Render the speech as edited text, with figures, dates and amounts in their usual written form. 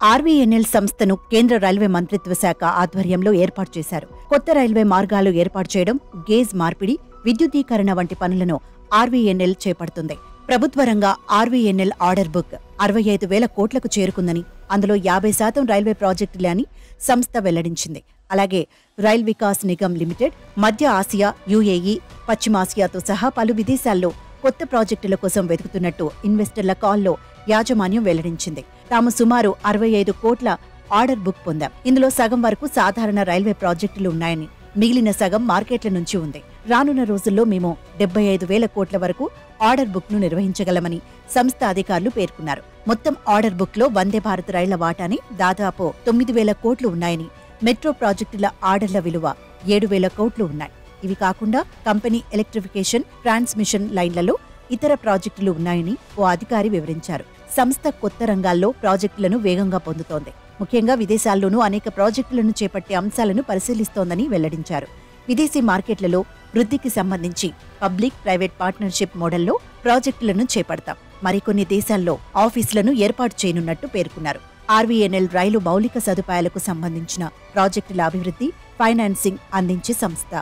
RVNL సంస్థను కేంద్ర railway మంత్రిత్వ శాఖ ఆధ్వర్యంలో ఏర్పాటు చేశారు. కొత్త రైల్వే మార్గాలు ఏర్పాటు చేయడం, గేజ్ మార్పిడి, విద్యుదీకరణ వంటి పనులను ఆర్వీఎన్ఎల్ చేపడుతుంది. ప్రభుత్వ రంగ ఆర్వీఎన్ఎల్ ఆర్డర్ బుక్ 65,000 కోట్లకు చేరుకుందని, అందులో 50% రైల్వే ప్రాజెక్టులే అని సంస్థ వెల్లడించింది. అలాగే రైల్ వికాస్ నిగమ్ లిమిటెడ్ మధ్య ఆసియా, యుఏఈ, పశ్చిమాసియాతో సహా పలు విదేశాల్లో కొత్త ప్రాజెక్టుల కోసం వెతుకుతున్నట్టు ఇన్వెస్టర్ల కాల్లో యాజమాన్యం వెల్లడించింది. తాము సుమారు 65 కోట్ల ఆర్డర్ బుక్ పొందాం. ఇందులో సగం వరకు సాధారణ రైల్వే ప్రాజెక్టులు ఉన్నాయని, మిగిలిన సగం మార్కెట్ల నుంచి ఉంది. రానున్న రోజుల్లో మేము 75,000 కోట్ల వరకు ఆర్డర్ బుక్ ను నిర్వహించగలమని సంస్థ అధికారులు పేర్కొన్నారు. మొత్తం ఆర్డర్ బుక్ లో వందే భారత్ రైళ్ల వాటాని దాదాపు 9,000 కోట్లు ఉన్నాయని, మెట్రో ప్రాజెక్టుల ఆర్డర్ల విలువ 7,000 కోట్లు ఉన్నాయి. ఇవి కాకుండా కంపెనీ ఎలక్ట్రిఫికేషన్, ట్రాన్స్మిషన్ లైన్లలో ఇతర ప్రాజెక్టులు ఉన్నాయని ఓ అధికారి వివరించారు. సంస్థ కొత్త రంగాల్లో ప్రాజెక్టులను వేగంగా పొందుతోంది. ముఖ్యంగా విదేశాల్లోనూ అనేక ప్రాజెక్టులను చేపట్టే అంశాలను పరిశీలిస్తోందని వెల్లడించారు. విదేశీ మార్కెట్లలో వృద్ధికి సంబంధించి పబ్లిక్ ప్రైవేట్ పార్ట్నర్షిప్ మోడల్లో ప్రాజెక్టులను చేపడతాం. మరికొన్ని దేశాల్లో ఆఫీసులను ఏర్పాటు చేయనున్నట్టు పేర్కొన్నారు. ఆర్వీఎన్ఎల్ రైలు మౌలిక సదుపాయాలకు సంబంధించిన ప్రాజెక్టుల అభివృద్ధి, ఫైనాన్సింగ్ అందించే సంస్థ.